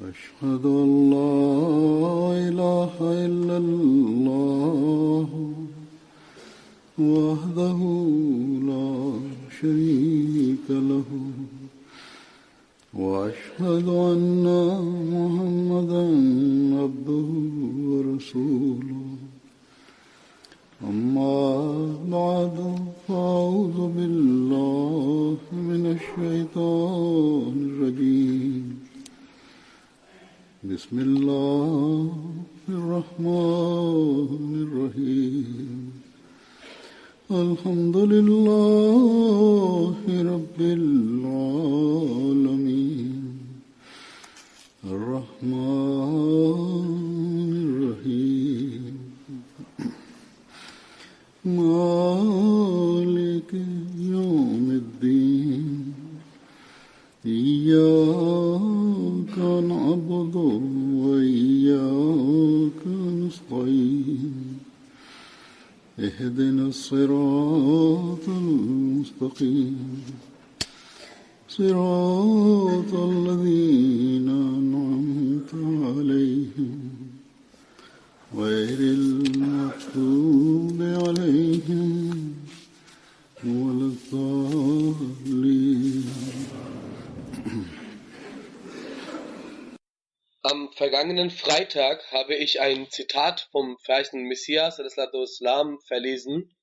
أشهد أن لا إله إلا الله وحده لا شريك له وأشهد أن محمدا عبده ورسوله أما بعد فأعوذ بالله من الشيطان الرجيم بسم الله الرحمن الرحيم الحمد لله رب العالمين الرحمن الرحيم مالك يوم الدين إياك نعبد وإياك نستعين اهدنا الصراط المستقيم صراط الذين أنعمت عليهم غير المغضوب عليهم ولا الضالين. Am vergangenen Freitag habe ich ein Zitat vom verheißenen Messias ﷺ verlesen,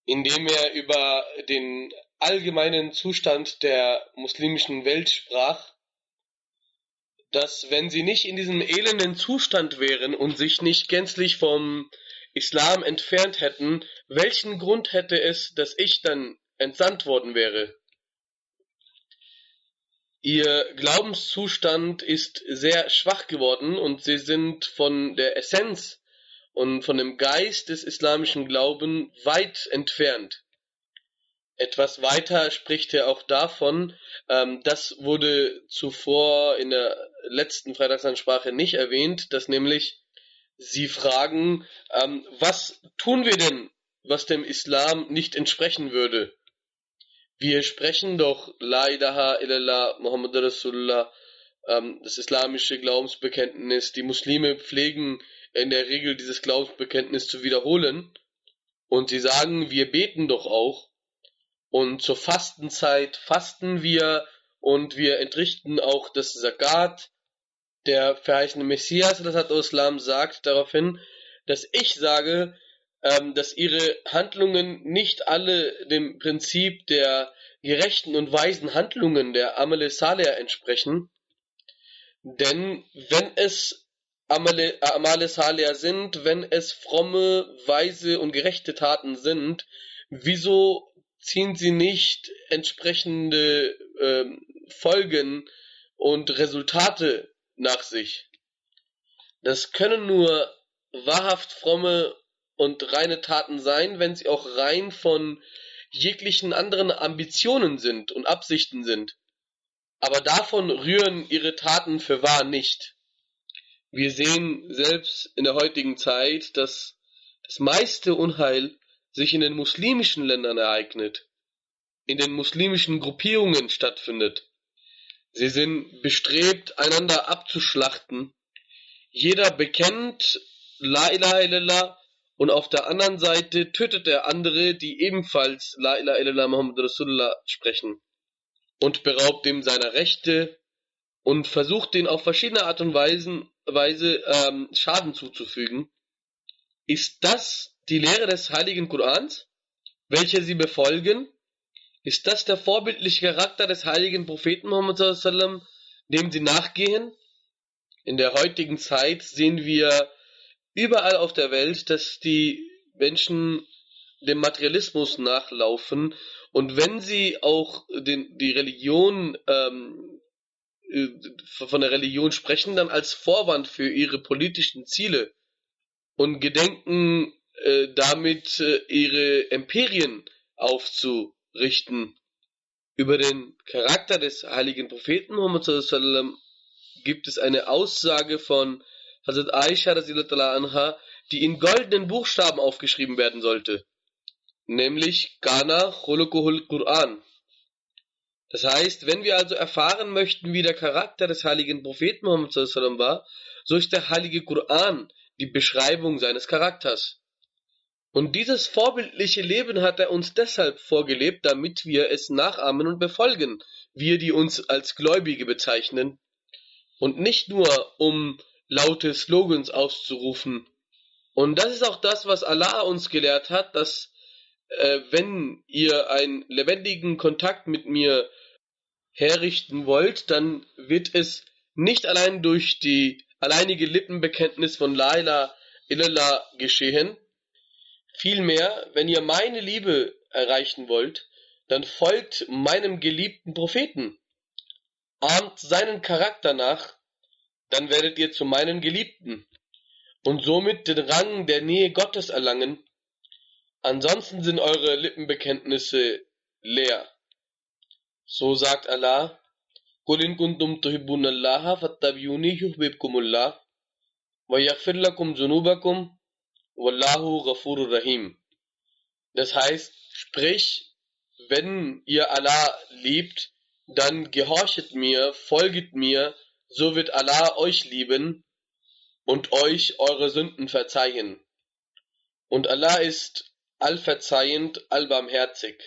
in dem er über den allgemeinen Zustand der muslimischen Welt sprach, dass wenn sie nicht in diesem elenden Zustand wären und sich nicht gänzlich vom Islam entfernt hätten, welchen Grund hätte es, dass ich dann entsandt worden wäre? Ihr Glaubenszustand ist sehr schwach geworden und sie sind von der Essenz und von dem Geist des islamischen Glaubens weit entfernt. Etwas weiter spricht er auch davon, das wurde zuvor in der letzten Freitagsansprache nicht erwähnt, dass nämlich sie fragen, was tun wir denn, was dem Islam nicht entsprechen würde? Wir sprechen doch La ilaha illallah Muhammad Rasulullah, das islamische Glaubensbekenntnis. Die Muslime pflegen in der Regel dieses Glaubensbekenntnis zu wiederholen. Und sie sagen, wir beten doch auch. Und zur Fastenzeit fasten wir und wir entrichten auch das Zakat. Der verheißene Messias Islam sagt daraufhin, dass ich sage, dass ihre Handlungen nicht alle dem Prinzip der gerechten und weisen Handlungen der Amale Saleh entsprechen. Denn wenn es Amale Saleh sind, wenn es fromme, weise und gerechte Taten sind, wieso ziehen sie nicht entsprechende Folgen und Resultate nach sich? Das können nur wahrhaft fromme und reine Taten sein, wenn sie auch rein von jeglichen anderen Ambitionen sind und Absichten sind. Aber davon rühren ihre Taten fürwahr nicht. Wir sehen selbst in der heutigen Zeit, dass das meiste Unheil sich in den muslimischen Ländern ereignet, in den muslimischen Gruppierungen stattfindet. Sie sind bestrebt, einander abzuschlachten. Jeder bekennt La ilaha illallah und auf der anderen Seite tötet der andere, die ebenfalls La ilaha illallah Muhammad Rasulullah sprechen und beraubt ihm seiner Rechte und versucht den auf verschiedene Art und Weise Schaden zuzufügen. Ist das die Lehre des heiligen Korans, welche sie befolgen? Ist das der vorbildliche Charakter des heiligen Propheten Muhammad sallam, dem sie nachgehen? In der heutigen Zeit sehen wir überall auf der Welt, dass die Menschen dem Materialismus nachlaufen und wenn sie auch die Religion von der Religion sprechen, dann als Vorwand für ihre politischen Ziele und gedenken damit ihre Imperien aufzurichten. Über den Charakter des heiligen Propheten Muhammad sallam gibt es eine Aussage von Hazrat Aisha radhiyallahu anha, die in goldenen Buchstaben aufgeschrieben werden sollte, nämlich Kana Khuluquhul Quran. Das heißt, wenn wir also erfahren möchten, wie der Charakter des heiligen Propheten Muhammad sallallahu alaihi wasallam war, so ist der heilige Koran die Beschreibung seines Charakters. Und dieses vorbildliche Leben hat er uns deshalb vorgelebt, damit wir es nachahmen und befolgen, wir, die uns als Gläubige bezeichnen, und nicht nur, um laute Slogans auszurufen. Und das ist auch das, was Allah uns gelehrt hat, dass wenn ihr einen lebendigen Kontakt mit mir herrichten wollt, dann wird es nicht allein durch die alleinige Lippenbekenntnis von La ilaha illallah geschehen. Vielmehr, wenn ihr meine Liebe erreichen wollt, dann folgt meinem geliebten Propheten, ahmt seinen Charakter nach, dann werdet ihr zu meinen Geliebten und somit den Rang der Nähe Gottes erlangen. Ansonsten sind eure Lippenbekenntnisse leer. So sagt Allah: قُلْ إِن كُنتُمْ تُحِبُّونَ اللَّهَ فَاتَّبِعُونِي يُحْبِبْكُمُ اللَّهُ وَيَغْفِرْ لَكُمْ ذُنُوبَكُمْ وَاللَّهُ غَفُورٌ رَحِيمٌ. Das heißt, sprich, wenn ihr Allah liebt, dann gehorchet mir, folget mir, so wird Allah euch lieben und euch eure Sünden verzeihen. Und Allah ist allverzeihend, allbarmherzig.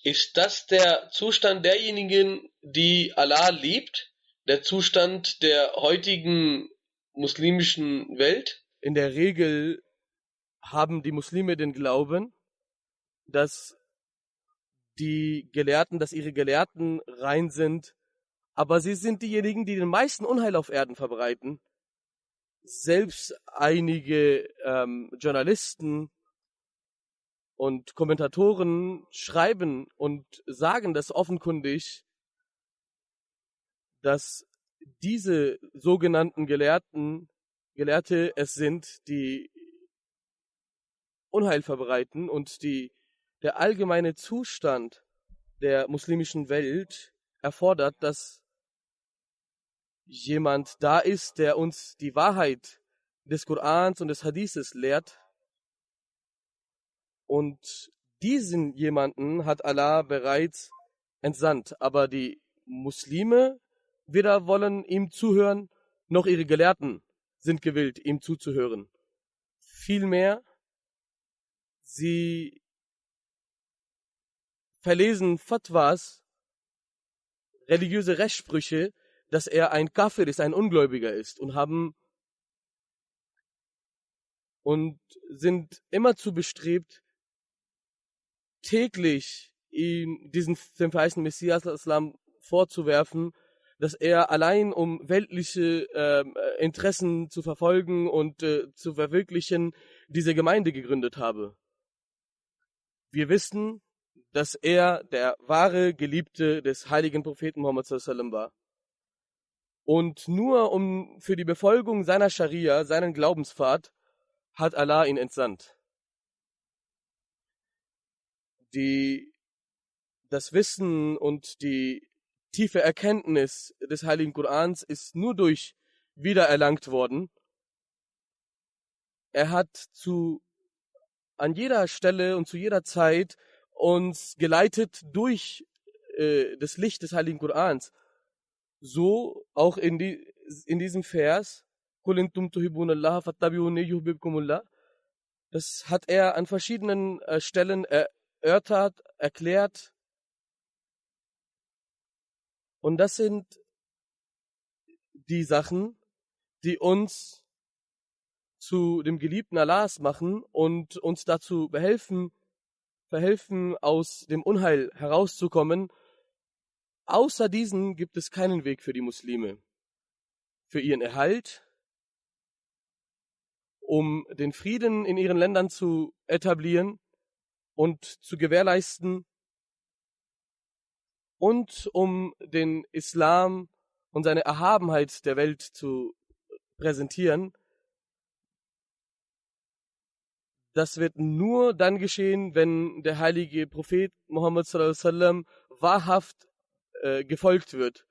Ist das der Zustand derjenigen, die Allah liebt? Der Zustand der heutigen muslimischen Welt? In der Regel haben die Muslime den Glauben, dass ihre Gelehrten rein sind, aber sie sind diejenigen, die den meisten Unheil auf Erden verbreiten. Selbst einige Journalisten und Kommentatoren schreiben und sagen das offenkundig, dass diese sogenannten Gelehrte es sind, die Unheil verbreiten, und der allgemeine Zustand der muslimischen Welt erfordert, dass jemand da ist, der uns die Wahrheit des Korans und des Hadithes lehrt. Und diesen jemanden hat Allah bereits entsandt. Aber die Muslime weder wollen ihm zuhören, noch ihre Gelehrten sind gewillt, ihm zuzuhören. Vielmehr, sie verlesen Fatwas, religiöse Rechtssprüche, dass er ein Kafir ist, ein Ungläubiger ist, und sind immerzu bestrebt, täglich ihm dem verheißenen Messias Islam vorzuwerfen, dass er allein um weltliche Interessen zu verfolgen und zu verwirklichen, diese Gemeinde gegründet habe. Wir wissen, dass er der wahre Geliebte des heiligen Propheten Muhammad sallallahu alaihi wasallam war. Und nur für die Befolgung seiner Scharia, seinen Glaubenspfad, hat Allah ihn entsandt. Das Wissen und die tiefe Erkenntnis des heiligen Korans ist nur durch wiedererlangt worden. Er hat an jeder Stelle und zu jeder Zeit uns geleitet durch das Licht des heiligen Korans. So auch in diesem Vers, قُلْ إِن كُنتُمْ تُحِبُّونَ اللَّهَ فَاتَّبِعُونِي يُحْبِبْكُمُ اللَّهُ. Das hat er an verschiedenen Stellen erörtert, erklärt. Und das sind die Sachen, die uns zu dem geliebten Allahs machen und uns dazu verhelfen, aus dem Unheil herauszukommen. Außer diesen gibt es keinen Weg für die Muslime. Für ihren Erhalt, um den Frieden in ihren Ländern zu etablieren und zu gewährleisten, und um den Islam und seine Erhabenheit der Welt zu präsentieren. Das wird nur dann geschehen, wenn der heilige Prophet Muhammad sallallahu alaihi wasallam wahrhaft gefolgt wird.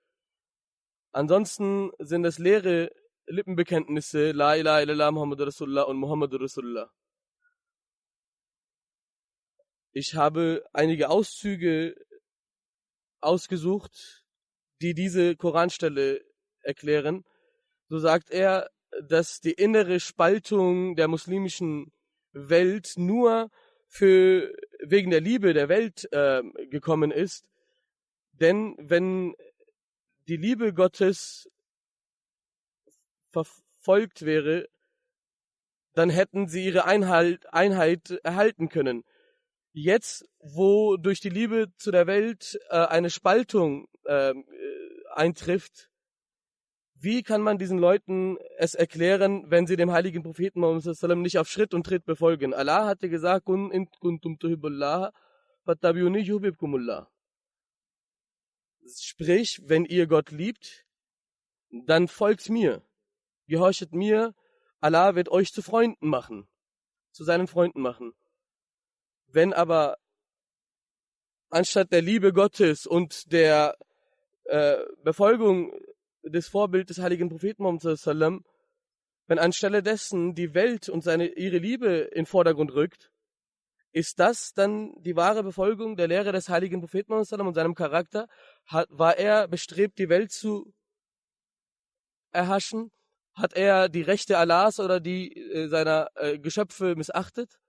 Ansonsten sind es leere Lippenbekenntnisse, La ilaha illallah Muhammadur Rasulullah und Muhammadur Rasulullah. Ich habe einige Auszüge ausgesucht, die diese Koranstelle erklären. So sagt er, dass die innere Spaltung der muslimischen Welt nur wegen der Liebe der Welt gekommen ist. Denn wenn die Liebe Gottes verfolgt wäre, dann hätten sie ihre Einheit erhalten können. Jetzt, wo durch die Liebe zu der Welt eine Spaltung eintrifft, wie kann man diesen Leuten es erklären, wenn sie dem heiligen Propheten Muhammad sallallahu alaihi wasallam nicht auf Schritt und Tritt befolgen? Allah hatte gesagt, Kun in kuntum tuhibbullah fattabi'uni yuhibbukumullah. Sprich, wenn ihr Gott liebt, dann folgt mir, gehorchet mir, Allah wird euch zu Freunden machen, zu seinen Freunden machen. Wenn aber anstatt der Liebe Gottes und der Befolgung des Vorbilds des heiligen Propheten Muhammad sallallahu alaihi wasallam, wenn anstelle dessen die Welt und ihre Liebe in den Vordergrund rückt, ist das dann die wahre Befolgung der Lehre des heiligen Propheten Muhammad sallallahu alaihi wasallam und seinem Charakter? War er bestrebt, die Welt zu erhaschen? Hat er die Rechte Allahs oder die seiner Geschöpfe missachtet?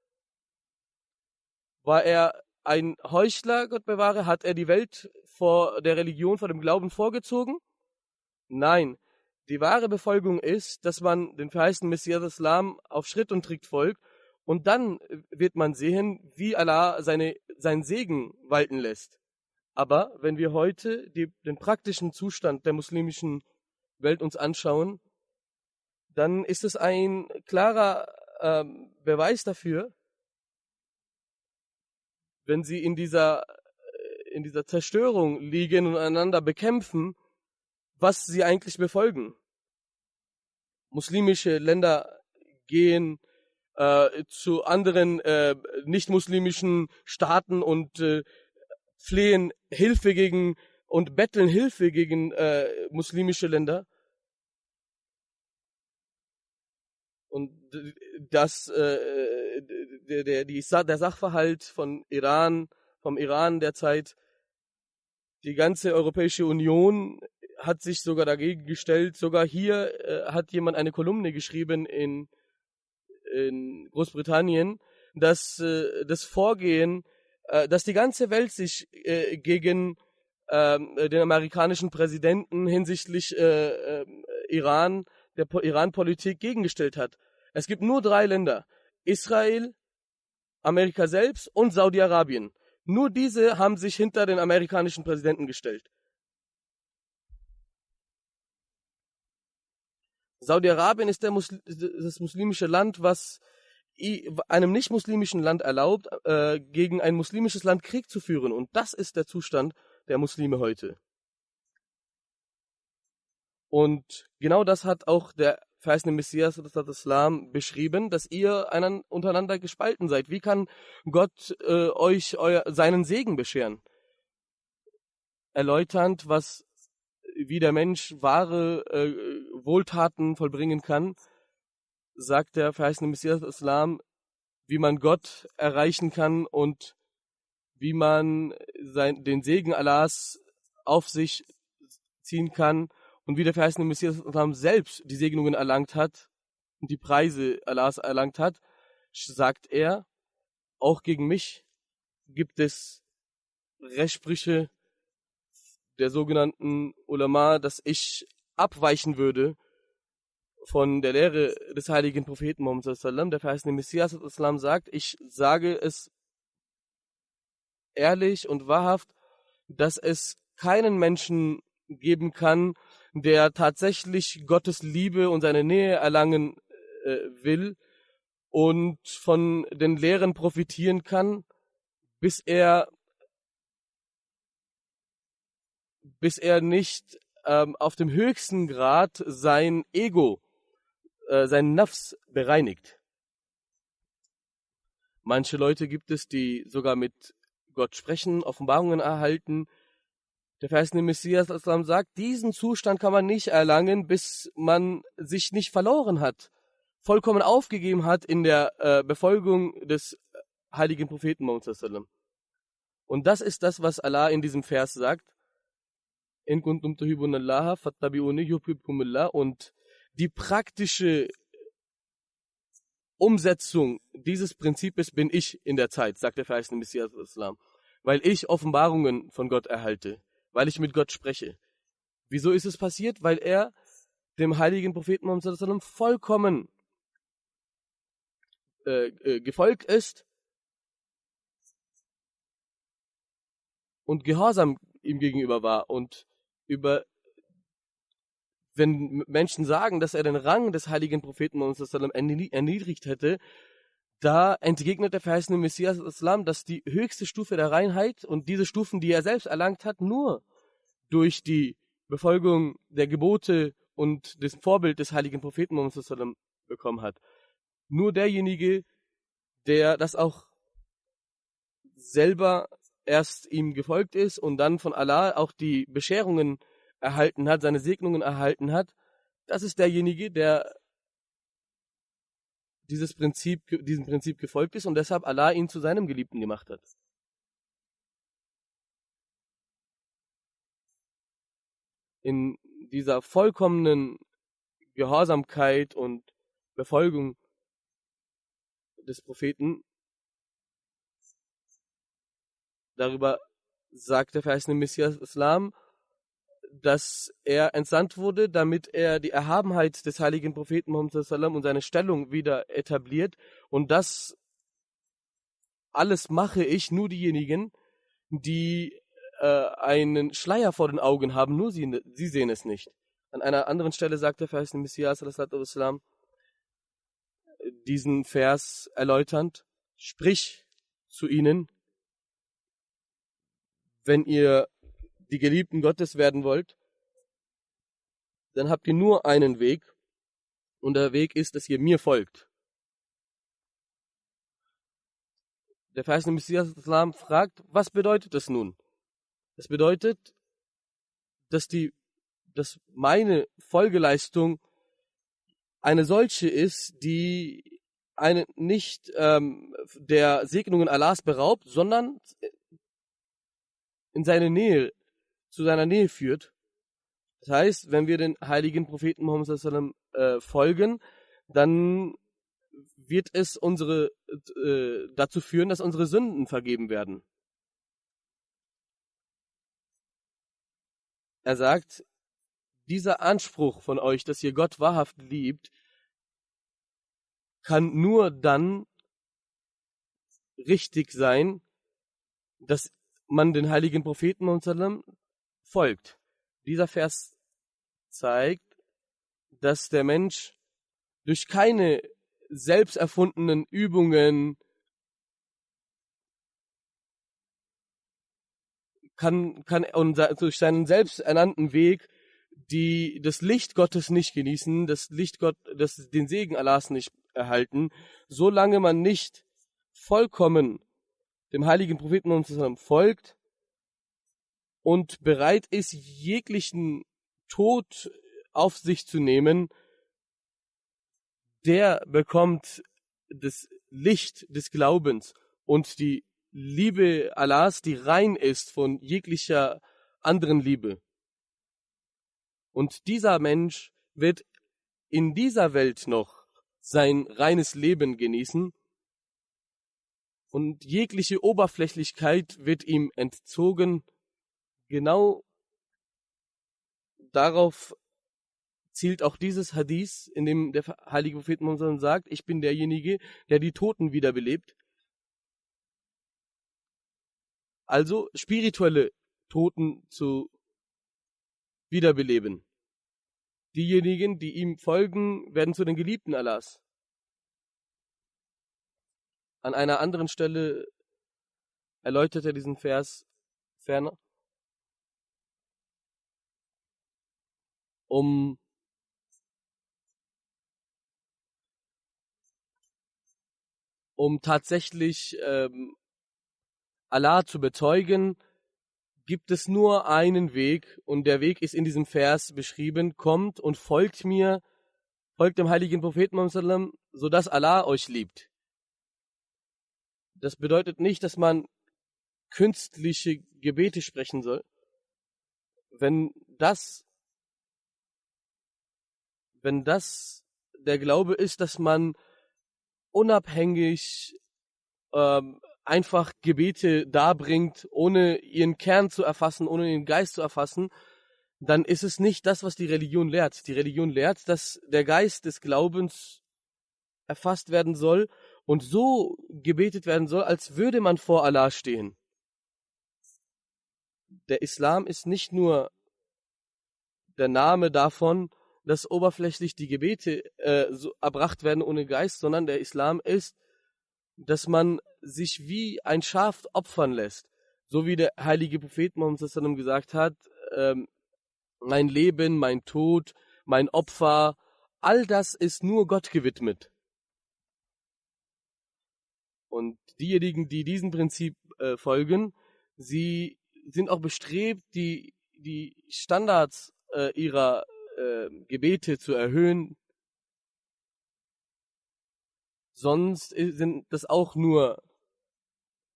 War er ein Heuchler, Gott bewahre? Hat er die Welt vor der Religion, vor dem Glauben vorgezogen? Nein. Die wahre Befolgung ist, dass man den verheißenen Messias Islam auf Schritt und Tritt folgt und dann wird man sehen, wie Allah seinen Segen walten lässt. Aber wenn wir heute den praktischen Zustand der muslimischen Welt uns anschauen, dann ist es ein klarer Beweis dafür, wenn sie in dieser Zerstörung liegen und einander bekämpfen, was sie eigentlich befolgen. Muslimische Länder gehen zu anderen nicht-muslimischen Staaten und flehen Hilfe gegen und betteln Hilfe gegen muslimische Länder. Und der Sachverhalt vom Iran derzeit, die ganze Europäische Union hat sich sogar dagegen gestellt. Sogar hier hat jemand eine Kolumne geschrieben in Großbritannien, dass das Vorgehen, dass die ganze Welt sich gegen den amerikanischen Präsidenten hinsichtlich Iran, der Iran-Politik gegengestellt hat. Es gibt nur 3 Länder: Israel, Amerika selbst und Saudi-Arabien. Nur diese haben sich hinter den amerikanischen Präsidenten gestellt. Saudi-Arabien ist das muslimische Land, was einem nicht-muslimischen Land erlaubt, gegen ein muslimisches Land Krieg zu führen. Und das ist der Zustand der Muslime heute. Und genau das hat auch der verheißene Messias Islam beschrieben, dass ihr untereinander gespalten seid. Wie kann Gott euch seinen Segen bescheren? Erläuternd, wie der Mensch wahre Wohltaten vollbringen kann, sagt der verheißene Messias Islam, wie man Gott erreichen kann und wie man den Segen Allahs auf sich ziehen kann und wie der verheißene Messias Islam selbst die Segnungen erlangt hat und die Preise Allahs erlangt hat, sagt er, auch gegen mich gibt es Rechtsprüche der sogenannten Ulama, dass ich abweichen würde von der Lehre des heiligen Propheten Muhammad sallallahu alaihi wasallam. Der verheißene Messias Islam sagt, ich sage es ehrlich und wahrhaft, dass es keinen Menschen geben kann, der tatsächlich Gottes Liebe und seine Nähe erlangen will und von den Lehren profitieren kann, bis er nicht auf dem höchsten Grad sein Ego, sein Nafs bereinigt. Manche Leute gibt es, die sogar mit Gott sprechen, Offenbarungen erhalten. Der verheißene Messias Islam sagt, diesen Zustand kann man nicht erlangen, bis man sich nicht verloren hat, vollkommen aufgegeben hat in der Befolgung des heiligen Propheten Muhammad sallallahu alaihi wasallam. Und das ist das, was Allah in diesem Vers sagt. in kuntum tuhibbunallaha fattabi'uni yuhibbukumullah, und die praktische Umsetzung dieses Prinzips bin ich in der Zeit, sagt der verheißene Messias Islam, weil ich Offenbarungen von Gott erhalte, weil ich mit Gott spreche. Wieso ist es passiert? Weil er dem heiligen Propheten Muhammad sallallahu alaihi wasallam vollkommen gefolgt ist und gehorsam ihm gegenüber war. Und wenn Menschen sagen, dass er den Rang des heiligen Propheten Muhammad sallallahu alaihi wasallam erniedrigt hätte, da entgegnet der verheißene Messias Islam, dass die höchste Stufe der Reinheit und diese Stufen, die er selbst erlangt hat, nur durch die Befolgung der Gebote und des Vorbild des heiligen Propheten Muhammad sallallahu alaihi wasallam bekommen hat. Nur derjenige, der das auch selber erst ihm gefolgt ist und dann von Allah auch die Bescherungen erhalten hat, seine Segnungen erhalten hat, das ist derjenige, der diesem Prinzip gefolgt ist und deshalb Allah ihn zu seinem Geliebten gemacht hat. In dieser vollkommenen Gehorsamkeit und Befolgung des Propheten, darüber sagt der verheißene Messias Islam, dass er entsandt wurde, damit er die Erhabenheit des heiligen Propheten Muhammad sallallahu alaihi wasallam und seine Stellung wieder etabliert. Und das alles mache ich, nur diejenigen, die einen Schleier vor den Augen haben, nur sie sehen es nicht. An einer anderen Stelle sagt der verheißene Messias sallallahu alaihi wasallam diesen Vers erläuternd: Sprich zu ihnen, wenn ihr die Geliebten Gottes werden wollt, dann habt ihr nur einen Weg, und der Weg ist, dass ihr mir folgt. Der verheißene Messias Islam fragt, was bedeutet das nun? Das bedeutet, dass meine Folgeleistung eine solche ist, die einen nicht der Segnungen Allahs beraubt, sondern in seine Nähe, zu seiner Nähe führt. Das heißt, wenn wir den heiligen Propheten Muhammad sallallahu alaihi wasallam folgen, dann wird es dazu führen, dass unsere Sünden vergeben werden. Er sagt, dieser Anspruch von euch, dass ihr Gott wahrhaft liebt, kann nur dann richtig sein, dass man den heiligen Propheten Muhammad sallallahu alaihi wasallam folgt. Dieser Vers zeigt, dass der Mensch durch keine selbst erfundenen Übungen kann und durch seinen selbst ernannten Weg das Licht Gottes nicht genießen, den Segen Allahs nicht erhalten, solange man nicht vollkommen dem heiligen Propheten Muhammad sallallahu alaihi wasallam folgt und bereit ist, jeglichen Tod auf sich zu nehmen, der bekommt das Licht des Glaubens und die Liebe Allahs, die rein ist von jeglicher anderen Liebe. Und dieser Mensch wird in dieser Welt noch sein reines Leben genießen und jegliche Oberflächlichkeit wird ihm entzogen. Genau darauf zielt auch dieses Hadith, in dem der heilige Prophet Muhammad sagt, ich bin derjenige, der die Toten wiederbelebt. Also spirituelle Toten zu wiederbeleben. Diejenigen, die ihm folgen, werden zu den Geliebten Allahs. An einer anderen Stelle erläutert er diesen Vers ferner, um tatsächlich Allah zu bezeugen, gibt es nur einen Weg, und der Weg ist in diesem Vers beschrieben: Kommt und folgt mir, folgt dem heiligen Propheten Muhammad sallallahu alaihi wasallam, sodass Allah euch liebt. Das bedeutet nicht, dass man künstliche Gebete sprechen soll, wenn das, wenn das der Glaube ist, dass man unabhängig einfach Gebete darbringt, ohne ihren Kern zu erfassen, ohne ihren Geist zu erfassen, dann ist es nicht das, was die Religion lehrt. Die Religion lehrt, dass der Geist des Glaubens erfasst werden soll und so gebetet werden soll, als würde man vor Allah stehen. Der Islam ist nicht nur der Name davon, dass oberflächlich die Gebete so erbracht werden ohne Geist, sondern der Islam ist, dass man sich wie ein Schaf opfern lässt. So wie der heilige Prophet Muhammad sallallahu alaihi wasallam gesagt hat, mein Leben, mein Tod, mein Opfer, all das ist nur Gott gewidmet. Und diejenigen, die diesem Prinzip folgen, sie sind auch bestrebt, die Standards ihrer Gebete zu erhöhen. Sonst sind das auch nur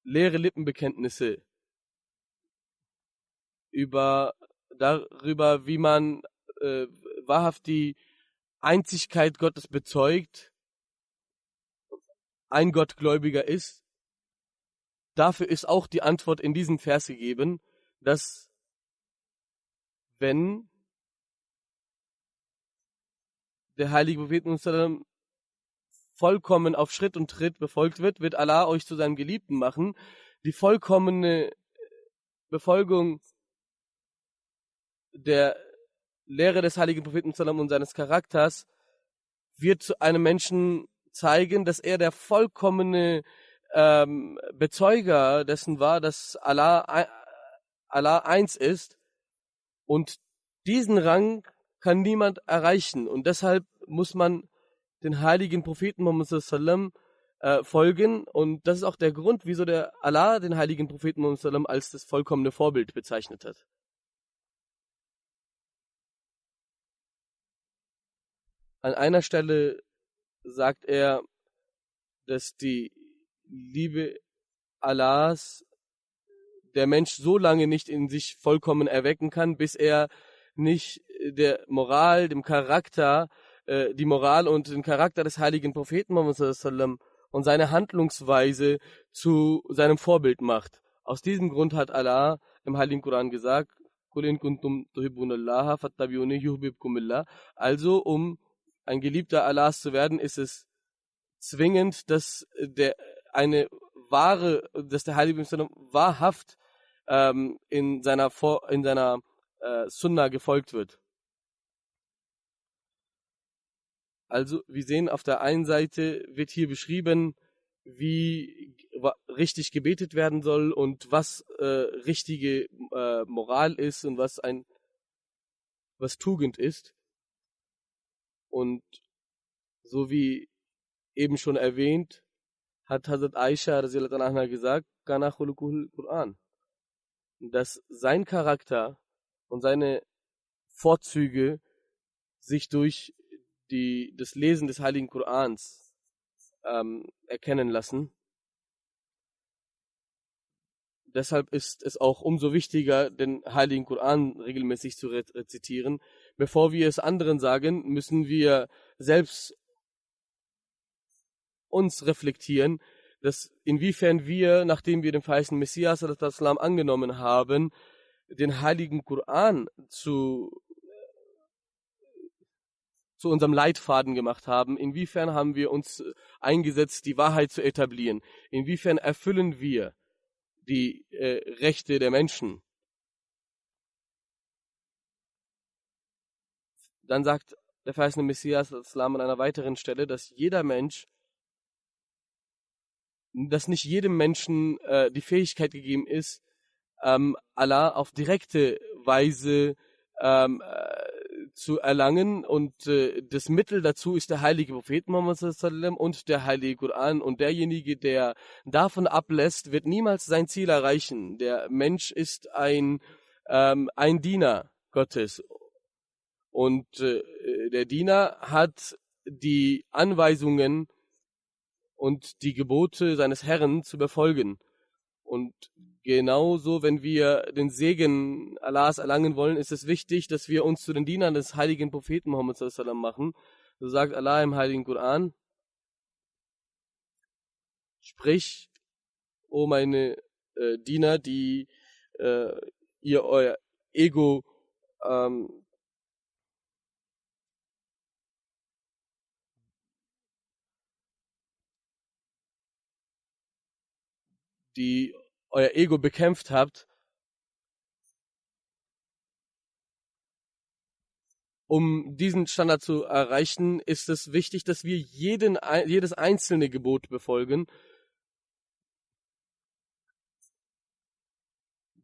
leere Lippenbekenntnisse darüber, wie man wahrhaft die Einzigkeit Gottes bezeugt, ein Gottgläubiger ist. Dafür ist auch die Antwort in diesem Vers gegeben, dass wenn der heilige Prophet Muhammad vollkommen auf Schritt und Tritt befolgt wird Allah euch zu seinem Geliebten machen. Die vollkommene Befolgung der Lehre des heiligen Propheten und seines Charakters wird zu einem Menschen zeigen, dass er der vollkommene Bezeuger dessen war, dass Allah eins ist, und diesen Rang kann niemand erreichen, und deshalb muss man den heiligen Propheten Muhammad sallam folgen, und das ist auch der Grund, wieso der Allah den heiligen Propheten Muhammad sallam als das vollkommene Vorbild bezeichnet hat. An einer Stelle sagt er, dass die Liebe Allahs der Mensch so lange nicht in sich vollkommen erwecken kann, bis er nicht der Moral, dem Charakter, die Moral und den Charakter des heiligen Propheten Muhammad sallam und seine Handlungsweise zu seinem Vorbild macht. Aus diesem Grund hat Allah im heiligen Koran gesagt, Qul in kuntum tuhibbunallaha fattabi'uni yuhbibkumullah. Also, um ein Geliebter Allahs zu werden, ist es zwingend, dass der heilige Prophet wahrhaft in seiner Sunna gefolgt wird. Also, wir sehen, auf der einen Seite wird hier beschrieben, wie richtig gebetet werden soll und was richtige Moral ist und was Tugend ist. Und so wie eben schon erwähnt, hat Hazrat Aisha radhiyallahu anha gesagt, Kana khuluquhul Quran, dass sein Charakter und seine Vorzüge sich durch das Lesen des heiligen Korans erkennen lassen. Deshalb ist es auch umso wichtiger, den heiligen Koran regelmäßig zu rezitieren. Bevor wir es anderen sagen, müssen wir selbst uns reflektieren, dass inwiefern wir, nachdem wir den verheißenen Messias angenommen haben, den heiligen Koran zu unserem Leitfaden gemacht haben. Inwiefern haben wir uns eingesetzt, die Wahrheit zu etablieren? Inwiefern erfüllen wir die Rechte der Menschen? Dann sagt der verheißene Messias an einer weiteren Stelle, dass nicht jedem Menschen die Fähigkeit gegeben ist, Allah auf direkte Weise zu erlangen, und das Mittel dazu ist der heilige Prophet Muhammad sallam und der heilige Koran, und derjenige, der davon ablässt, wird niemals sein Ziel erreichen. Der Mensch ist ein Diener Gottes, und der Diener hat die Anweisungen und die Gebote seines Herrn zu befolgen, und genauso, wenn wir den Segen Allahs erlangen wollen, ist es wichtig, dass wir uns zu den Dienern des heiligen Propheten Muhammad sallallahu alaihi wasallam machen. So sagt Allah im heiligen Koran: Sprich, o meine Diener, die ihr euer Ego die euer Ego bekämpft habt, um diesen Standard zu erreichen, ist es wichtig, dass wir jedes einzelne Gebot befolgen.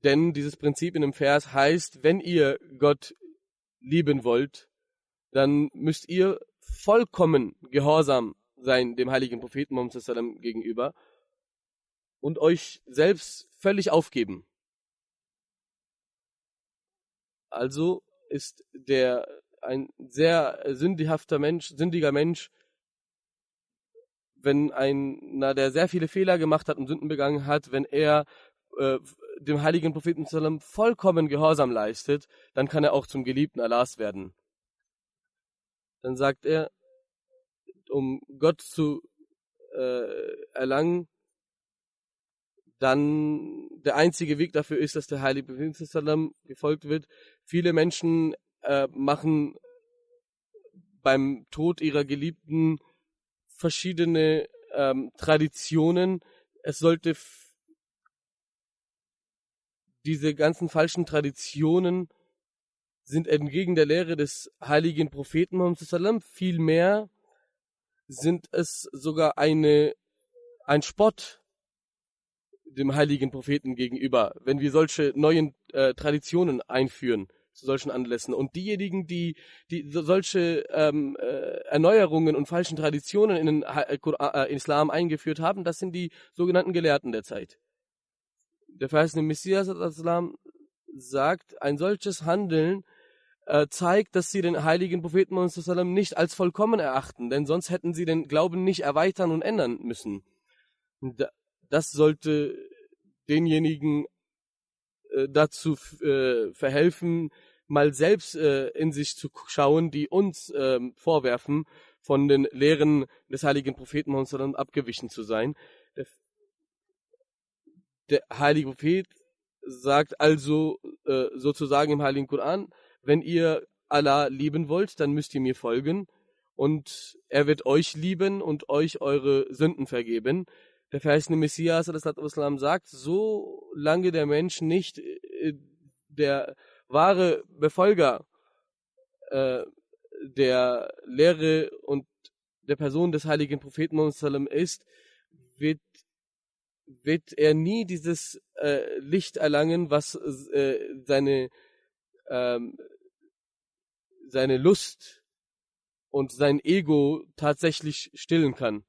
Denn dieses Prinzip in dem Vers heißt, wenn ihr Gott lieben wollt, dann müsst ihr vollkommen gehorsam sein dem heiligen Propheten Muhammad sallallahu alaihi wasallam gegenüber und euch selbst völlig aufgeben. Also ist ein sehr sündiger Mensch, wenn einer, der sehr viele Fehler gemacht hat und Sünden begangen hat, wenn er dem heiligen Propheten sallam vollkommen Gehorsam leistet, dann kann er auch zum Geliebten Allahs werden. Dann sagt er, um Gott zu erlangen, dann der einzige Weg dafür ist, dass der heilige Prophet sallam gefolgt wird. Viele Menschen machen beim Tod ihrer Geliebten verschiedene Traditionen. Es sollte diese ganzen falschen Traditionen sind entgegen der Lehre des heiligen Propheten Muhammad sallam. Vielmehr sind es sogar ein Spott dem heiligen Propheten gegenüber, wenn wir solche neuen Traditionen einführen zu solchen Anlässen. Und diejenigen, die solche Erneuerungen und falschen Traditionen in den Islam eingeführt haben, das sind die sogenannten Gelehrten der Zeit. Der verheißene Messias sagt, ein solches Handeln zeigt, dass sie den heiligen Propheten Muhammad sallam nicht als vollkommen erachten, denn sonst hätten sie den Glauben nicht erweitern und ändern müssen. Das sollte denjenigen dazu verhelfen, mal selbst in sich zu schauen, die uns vorwerfen, von den Lehren des heiligen Propheten Muhammad sallam abgewichen zu sein. Der heilige Prophet sagt also sozusagen im heiligen Koran, wenn ihr Allah lieben wollt, dann müsst ihr mir folgen und er wird euch lieben und euch eure Sünden vergeben. Der verheißene Messias sagt, solange der Mensch nicht der wahre Befolger der Lehre und der Person des heiligen Propheten Muhammad sallam ist, wird er nie dieses Licht erlangen, was seine Lust und sein Ego tatsächlich stillen kann.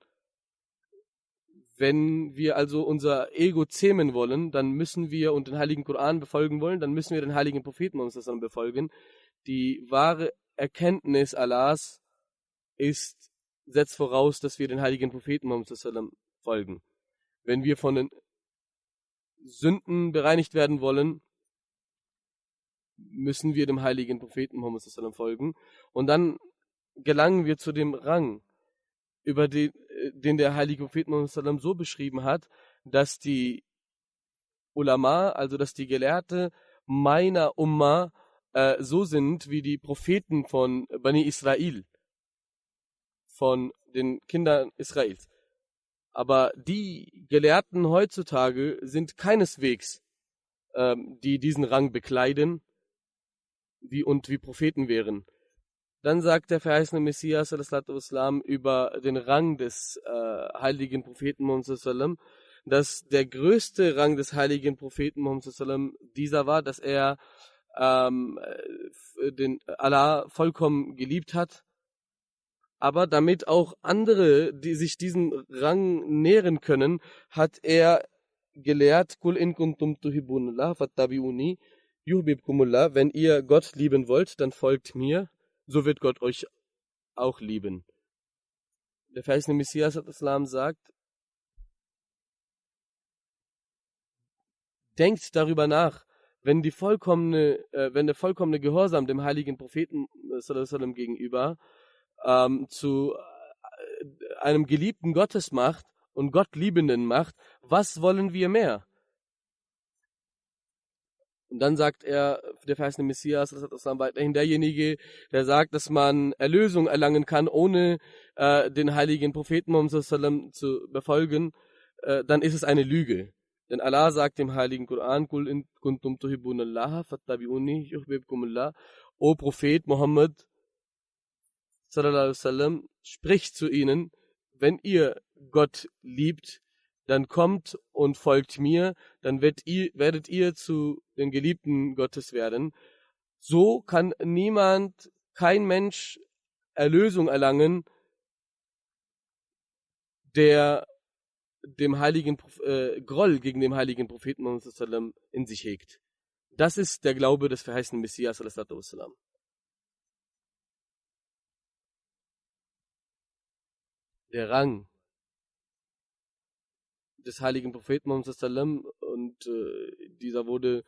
Wenn wir also unser Ego zähmen wollen, dann müssen wir und den heiligen Koran befolgen wollen, dann müssen wir den heiligen Propheten Muhammad sallallahu alaihi wasallam befolgen. Die wahre Erkenntnis Allahs setzt voraus, dass wir den heiligen Propheten Muhammad sallallahu alaihi wasallam folgen. Wenn wir von den Sünden bereinigt werden wollen, müssen wir dem heiligen Propheten Muhammad sallallahu alaihi wasallam folgen. Und dann gelangen wir zu dem Rang, über den der heilige Prophet Muhammad sallallahu alaihi wasallam so beschrieben hat, dass die Ulama, also dass die Gelehrte meiner Umma so sind wie die Propheten von Bani Israel, von den Kindern Israels. Aber die Gelehrten heutzutage sind keineswegs, die diesen Rang bekleiden, wie Propheten wären. Dann sagt der verheißene Messias sallallahu alaihi wasallam über den Rang des heiligen Propheten Muhammad sallallahu alaihi wasallam, dass der größte Rang des heiligen Propheten Muhammad sallallahu alaihi wasallam dieser war, dass er den Allah vollkommen geliebt hat, aber damit auch andere, die sich diesem Rang nähren können, hat er gelehrt, Kul in kuntum tuhibbunallah fattabi'uni yuhibbukumullah, wenn ihr Gott lieben wollt, dann folgt mir, so wird Gott euch auch lieben. Der verheißene Messias sagt, denkt darüber nach, wenn der vollkommene Gehorsam dem heiligen Propheten sallallahu alaihi wasallam gegenüber zu einem Geliebten Gottes macht und Gottliebenden macht, was wollen wir mehr? Und dann sagt er, der verheißene Messias, weiterhin derjenige, der sagt, dass man Erlösung erlangen kann, ohne den heiligen Propheten Muhammad sallallahu alaihi wasallam zu befolgen, dann ist es eine Lüge. Denn Allah sagt im heiligen Koran, Kul in kuntum tuhibbunallaha fattabi'uni yuhibbukumullah. O Prophet Muhammad sallallahu alaihi wasallam, spricht zu ihnen, wenn ihr Gott liebt, dann kommt und folgt mir, dann werdet ihr zu den Geliebten Gottes werden. So kann kein Mensch Erlösung erlangen, der dem heiligen Groll gegen den heiligen Propheten Muhammad sallallahu alaihi wasallam in sich hegt. Das ist der Glaube des verheißenen Messias sallallahu alaihi wasallam. Der Rang des heiligen Propheten Muhammad sallallahu alaihi wasallam, und dieser wurde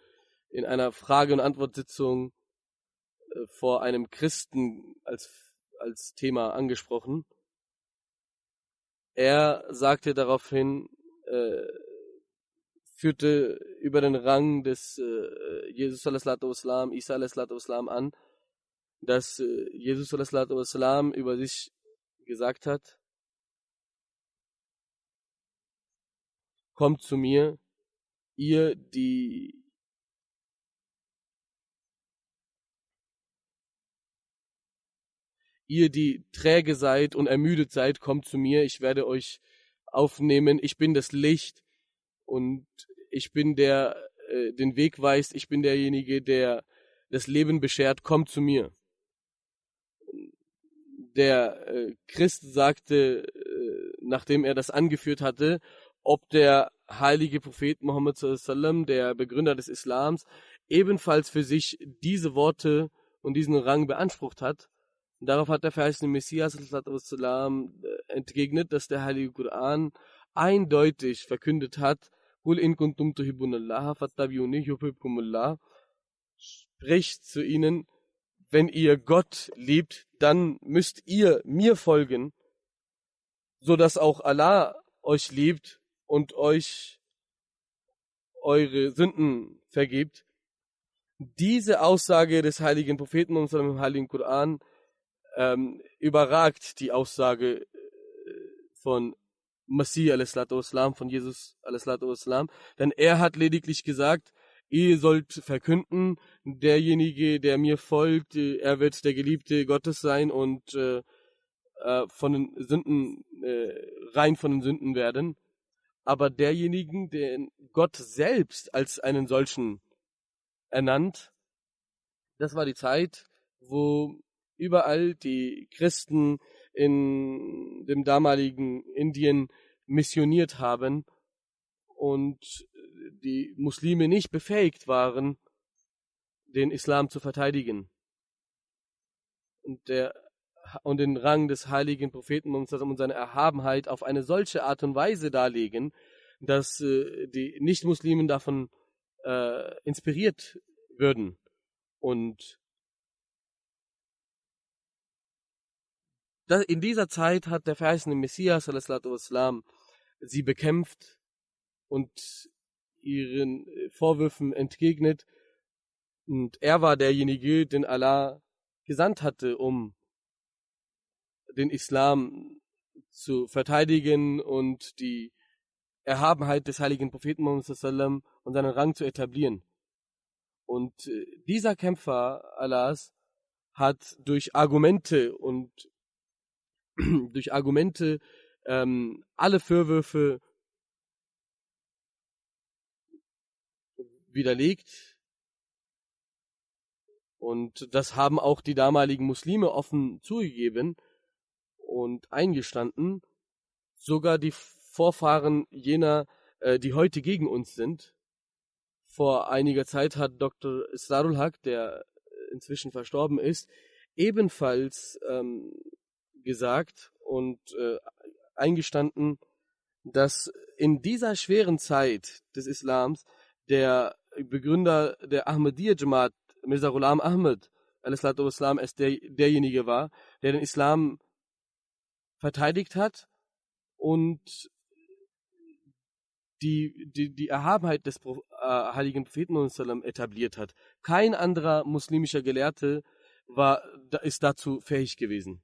in einer Frage- und Antwortsitzung vor einem Christen als Thema angesprochen. Er sagte daraufhin, führte über den Rang des Jesus sallallahu alaihi wasallam, Isa sallallahu alaihi wasallam an, dass Jesus sallallahu alaihi wasallam über sich gesagt hat: Kommt zu mir, ihr die träge seid und ermüdet seid, kommt zu mir, ich werde euch aufnehmen, ich bin das Licht und ich bin der den Weg weist, ich bin derjenige, der das Leben beschert, kommt zu mir. Der Christ sagte, nachdem er das angeführt hatte, ob der heilige Prophet Muhammad sallallahu alaihi wasallam, der Begründer des Islams, ebenfalls für sich diese Worte und diesen Rang beansprucht hat. Und darauf hat der verheißene Messias sallallahu alaihi wasallam entgegnet, dass der heilige Koran eindeutig verkündet hat: Qul in kuntum tuhibbunallaha fattabi'uni yuhibbukumullah. Spricht zu ihnen, wenn ihr Gott liebt, dann müsst ihr mir folgen, so dass auch Allah euch liebt und euch eure Sünden vergibt. Diese Aussage des heiligen Propheten und im heiligen Koran überragt die Aussage von Masih a.s., von Jesus a.s., denn er hat lediglich gesagt: Ihr sollt verkünden, derjenige, der mir folgt, er wird der Geliebte Gottes sein und von den Sünden rein von den Sünden werden. Aber derjenigen, den Gott selbst als einen solchen ernannt, das war die Zeit, wo überall die Christen in dem damaligen Indien missioniert haben und die Muslime nicht befähigt waren, den Islam zu verteidigen und den Rang des heiligen Propheten und seine Erhabenheit auf eine solche Art und Weise darlegen, dass die Nicht-Muslimen davon inspiriert würden. Und in dieser Zeit hat der verheißene Messias sallallahu alaihi wasallam sie bekämpft und ihren Vorwürfen entgegnet. Und er war derjenige, den Allah gesandt hatte, um den Islam zu verteidigen und die Erhabenheit des heiligen Propheten Muhammad sallallahu und seinen Rang zu etablieren. Und dieser Kämpfer Allahs hat durch Argumente alle Vorwürfe widerlegt. Und das haben auch die damaligen Muslime offen zugegeben und eingestanden. Sogar die Vorfahren jener, die heute gegen uns sind. Vor einiger Zeit hat Dr. Israrul Haq, der inzwischen verstorben ist, ebenfalls gesagt und eingestanden, dass in dieser schweren Zeit des Islams der Begründer der Ahmadiyya Jamaat, Mirza Ghulam Ahmad, al-Islam, ist derjenige war, der den Islam verteidigt hat und die Erhabenheit des heiligen Propheten etabliert hat. Kein anderer muslimischer Gelehrte ist dazu fähig gewesen.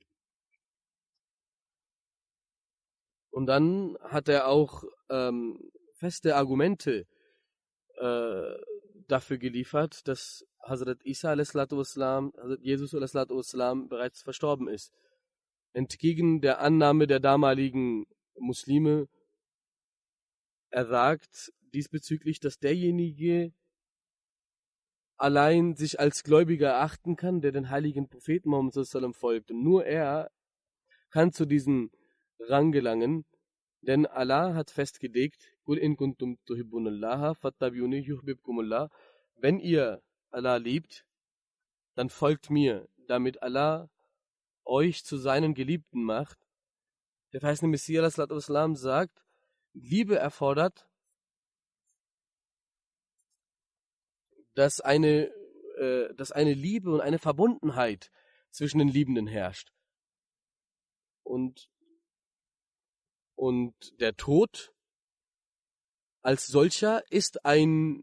Und dann hat er auch feste Argumente dafür geliefert, dass Hazrat Isa a.s., Hazrat Jesus a.s. bereits verstorben ist. Entgegen der Annahme der damaligen Muslime, er sagt diesbezüglich, dass derjenige allein sich als Gläubiger erachten kann, der den heiligen Propheten Muhammad sallallahu folgt. Und nur er kann zu diesem Rang gelangen, denn Allah hat festgelegt, Qul in kuntum tuhibbunallaha fattabi'uni yuhbibkumullah. Wenn ihr Allah liebt, dann folgt mir, damit Allah euch zu seinen Geliebten macht. Der verheißene Messias sallallahu alaihi wasallam sagt, Liebe erfordert, dass eine Liebe und eine Verbundenheit zwischen den Liebenden herrscht. Und der Tod als solcher ist eine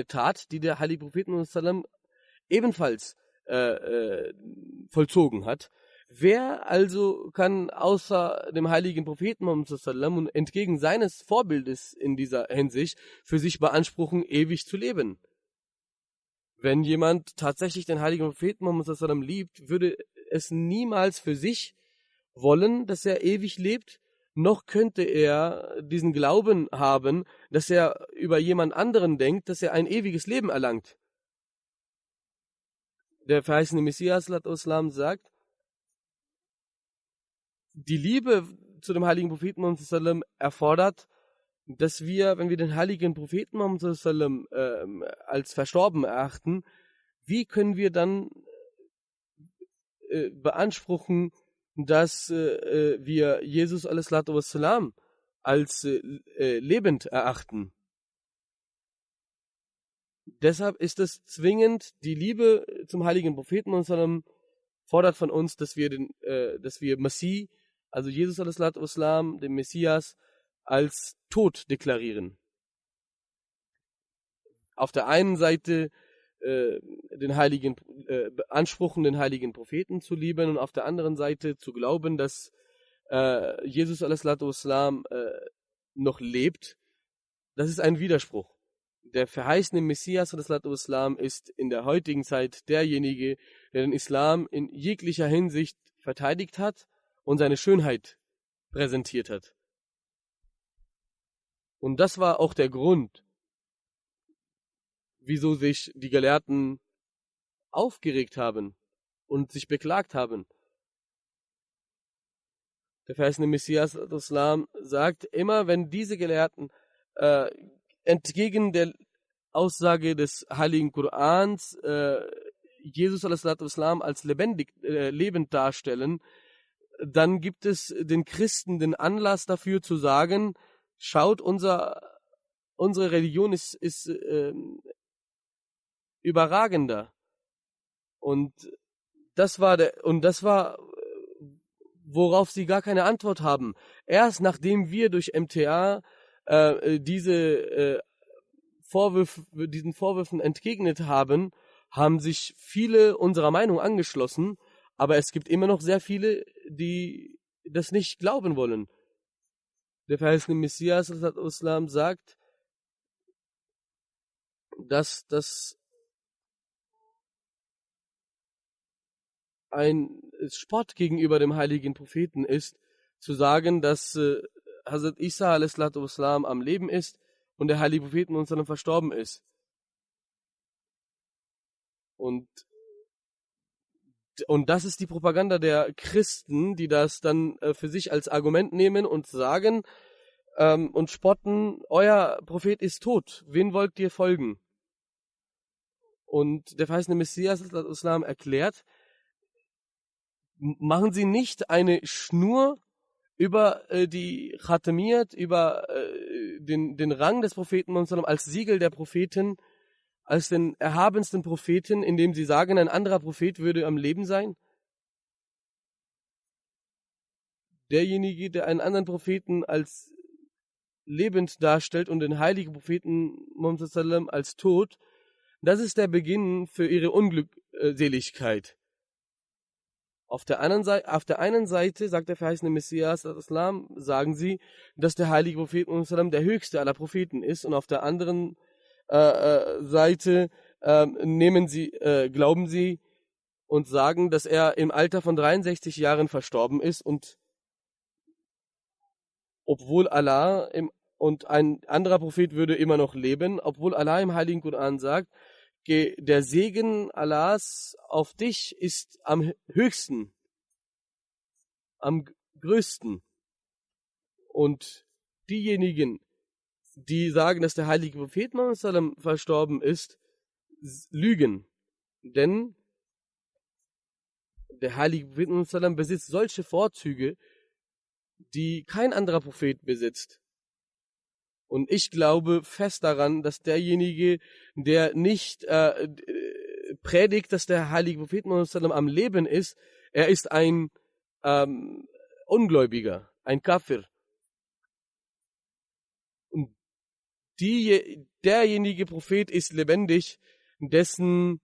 Tat, die der heilige Prophet ebenfalls vollzogen hat. Wer also kann außer dem heiligen Propheten und entgegen seines Vorbildes in dieser Hinsicht für sich beanspruchen, ewig zu leben? Wenn jemand tatsächlich den heiligen Propheten liebt, würde es niemals für sich wollen, dass er ewig lebt, noch könnte er diesen Glauben haben, dass er über jemand anderen denkt, dass er ein ewiges Leben erlangt. Der verheißene Messias sagt, die Liebe zu dem heiligen Propheten erfordert, dass wir, wenn wir den heiligen Propheten als verstorben erachten, wie können wir dann beanspruchen, dass wir Jesus a.s. als lebend erachten? Deshalb ist es zwingend, die Liebe zum heiligen Propheten fordert von uns, dass wir Masih, also Jesus a.s., den Messias, als tot deklarieren. Auf der einen Seite beanspruchen, den heiligen Propheten zu lieben und auf der anderen Seite zu glauben, dass Jesus a.s. noch lebt. Das ist ein Widerspruch. Der verheißene Messias a.s. ist in der heutigen Zeit derjenige, der den Islam in jeglicher Hinsicht verteidigt hat und seine Schönheit präsentiert hat. Und das war auch der Grund, wieso sich die Gelehrten aufgeregt haben und sich beklagt haben. Der verheißene Messias Islam sagt, immer wenn diese Gelehrten entgegen der Aussage des heiligen Korans Jesus Islam als lebend darstellen, dann gibt es den Christen den Anlass dafür zu sagen, schaut, unsere Religion ist überragender. Und das war worauf sie gar keine Antwort haben. Erst nachdem wir durch MTA diesen Vorwürfen entgegnet haben, haben sich viele unserer Meinung angeschlossen, aber es gibt immer noch sehr viele, die das nicht glauben wollen. Der verheißene Messias Islam sagt, dass das ein Spott gegenüber dem heiligen Propheten ist, zu sagen, dass Hazrat Isa a.s. am Leben ist und der heilige Propheten uns dann verstorben ist. Und das ist die Propaganda der Christen, die das dann für sich als Argument nehmen und sagen und spotten, euer Prophet ist tot, wen wollt ihr folgen? Und der verheißene Messias Islam erklärt, machen Sie nicht eine Schnur über die Khatamiyat, über den Rang des Propheten Muhammad als Siegel der Propheten, als den erhabensten Propheten, indem sie sagen, ein anderer Prophet würde am Leben sein? Derjenige, der einen anderen Propheten als lebend darstellt und den heiligen Propheten Muhammad sallam als tot, das ist der Beginn für ihre Unglückseligkeit. Auf der einen Seite, sagt der verheißene Messias, Islam, sagen sie, dass der heilige Prophet Muhammad sallam der höchste aller Propheten ist, und auf der anderen Seite glauben sie und sagen, dass er im Alter von 63 Jahren verstorben ist, und obwohl Allah und ein anderer Prophet würde immer noch leben, obwohl Allah im Heiligen Koran sagt, der Segen Allahs auf dich ist am höchsten, am größten. Und diejenigen, die sagen, dass der heilige Prophet Muhammad sallam verstorben ist, lügen. Denn der heilige Prophet Muhammad sallam besitzt solche Vorzüge, die kein anderer Prophet besitzt. Und ich glaube fest daran, dass derjenige, der nicht predigt, dass der heilige Prophet Muhammad sallam am Leben ist, er ist ein Ungläubiger, ein Kafir. Und derjenige Prophet ist lebendig, dessen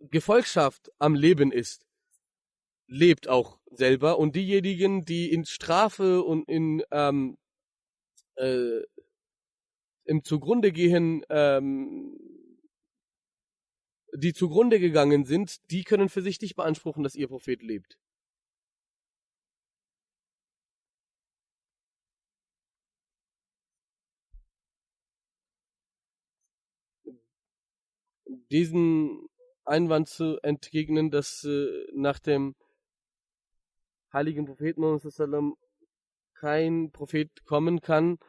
Gefolgschaft am Leben ist, lebt auch selber. Und diejenigen, die in Strafe und im Zugrunde gehen, die zugrunde gegangen sind, die können für sich nicht beanspruchen, dass ihr Prophet lebt. Diesen Einwand zu entgegnen, dass nach dem heiligen Propheten Muhammad sallam kein Prophet kommen kann,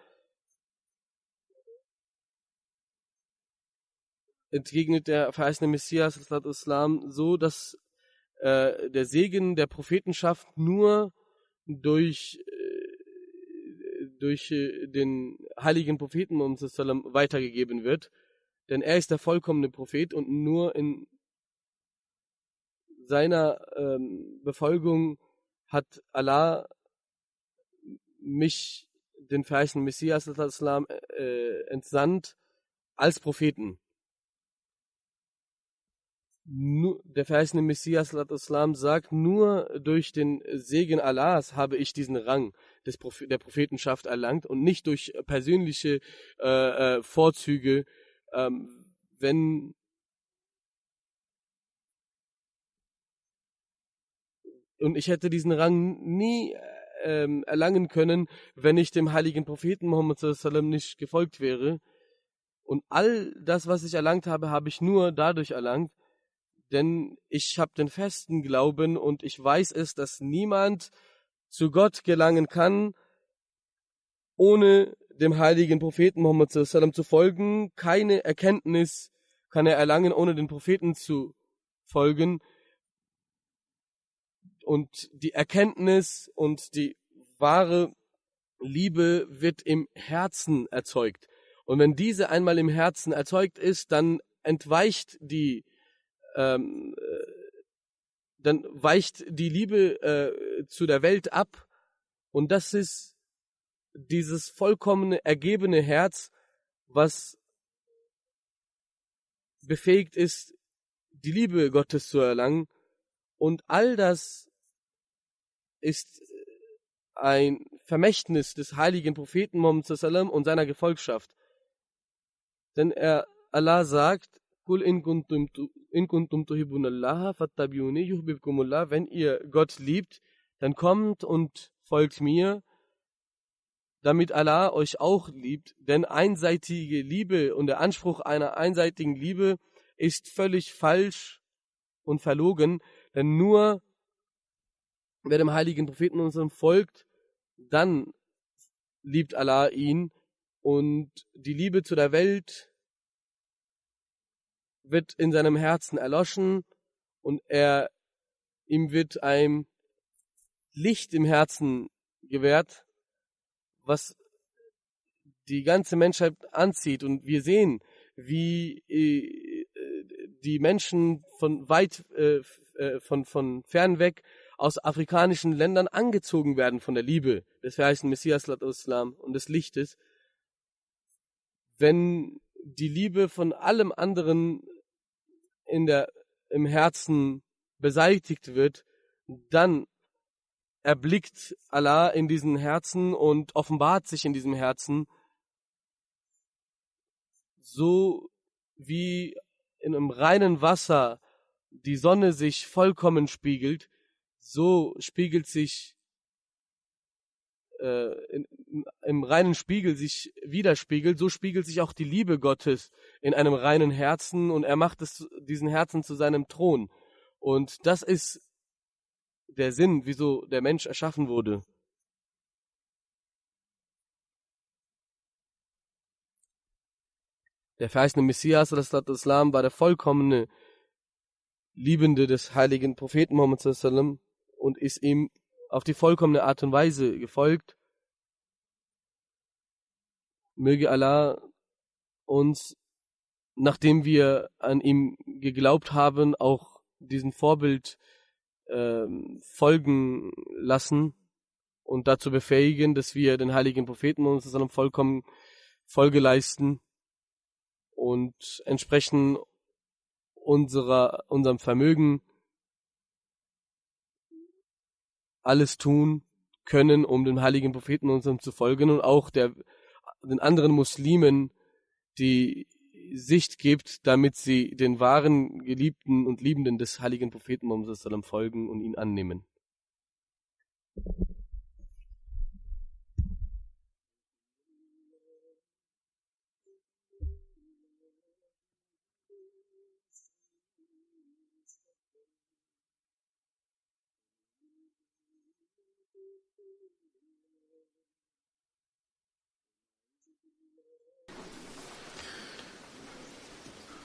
entgegnet der verheißene Messias Islam so, dass der Segen der Prophetenschaft nur durch den heiligen Propheten Muhammad sallam weitergegeben wird, denn er ist der vollkommene Prophet, und nur in seiner Befolgung hat Allah mich, den verheißenen Messias Islam, entsandt als Propheten. Der verheißene Messias Islam sagt, nur durch den Segen Allahs habe ich diesen Rang der Prophetenschaft erlangt und nicht durch persönliche Vorzüge. Und ich hätte diesen Rang nie erlangen können, wenn ich dem heiligen Propheten Muhammad sallam nicht gefolgt wäre. Und all das, was ich erlangt habe, habe ich nur dadurch erlangt, denn ich habe den festen Glauben und ich weiß es, dass niemand zu Gott gelangen kann, ohne dem heiligen Propheten Muhammad sallam zu folgen. Keine Erkenntnis kann er erlangen, ohne den Propheten zu folgen. Und die Erkenntnis und die wahre Liebe wird im Herzen erzeugt. Und wenn diese einmal im Herzen erzeugt ist, dann weicht die Liebe zu der Welt ab. Und das ist dieses vollkommene, ergebene Herz, was befähigt ist, die Liebe Gottes zu erlangen. Und all das ist ein Vermächtnis des heiligen Propheten Muhammad sallam und seiner Gefolgschaft. Denn Allah sagt, Kul in kuntum tuhibbunallaha fattabi'uni yuhbibkumullah, wenn ihr Gott liebt, dann kommt und folgt mir, damit Allah euch auch liebt. Denn einseitige Liebe und der Anspruch einer einseitigen Liebe ist völlig falsch und verlogen, denn nur wer dem heiligen Propheten unserem folgt, dann liebt Allah ihn, und die Liebe zu der Welt wird in seinem Herzen erloschen und ihm wird ein Licht im Herzen gewährt, was die ganze Menschheit anzieht. Und wir sehen, wie die Menschen von von fern weg aus afrikanischen Ländern angezogen werden von der Liebe des verheißenen Messias Islam und des Lichtes. Wenn die Liebe von allem anderen im Herzen beseitigt wird, dann erblickt Allah in diesen Herzen und offenbart sich in diesem Herzen, so wie in einem reinen Wasser die Sonne sich vollkommen spiegelt, so spiegelt sich im reinen Spiegel sich widerspiegelt, so spiegelt sich auch die Liebe Gottes in einem reinen Herzen und er macht diesen Herzen zu seinem Thron. Und das ist der Sinn, wieso der Mensch erschaffen wurde. Der verheißene Messias Islam war der vollkommene Liebende des heiligen Propheten Muhammad sallam und ist ihm auf die vollkommene Art und Weise gefolgt. Möge Allah uns, nachdem wir an ihm geglaubt haben, auch diesem Vorbild folgen lassen und dazu befähigen, dass wir den heiligen Propheten Muhammad sallam vollkommen Folge leisten und entsprechend unserem Vermögen alles tun können, um dem heiligen Propheten unserem zu folgen und auch den anderen Muslimen die Sicht gibt, damit sie den wahren Geliebten und Liebenden des heiligen Propheten Muhammad sallam folgen und ihn annehmen.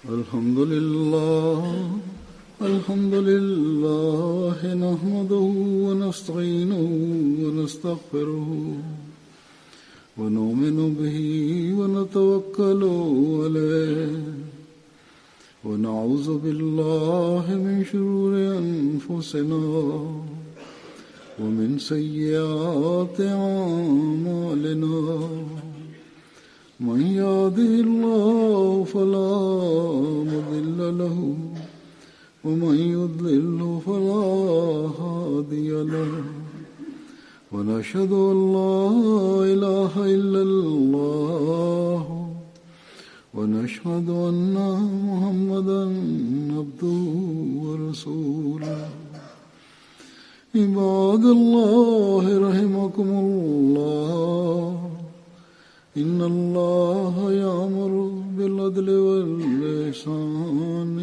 الحمد لله نحمده ونستعينه ونستغفره ونؤمن به ونتوكل عليه ونعوذ بالله من شرور أنفسنا ومن سيئات أعمالنا من يهده الله فلا مضل له ومن يضلل فلا هادي له ونشهد أن لا إله إلا الله ونشهد أن محمدا عبده ورسوله عباد الله رحمكم الله إن الله يأمر بالعدل والإحسان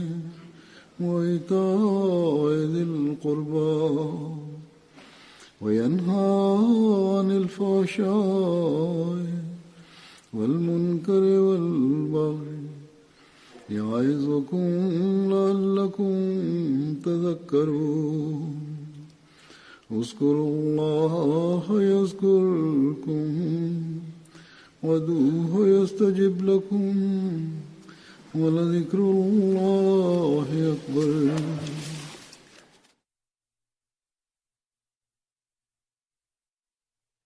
وإيتاء ذي القربى وينهى عن الفحشاء والمنكر والبغي يعظكم لعلكم تذكرون اذكروا الله يذكركم وادعوه يستجب لكم ولذكر الله أكبر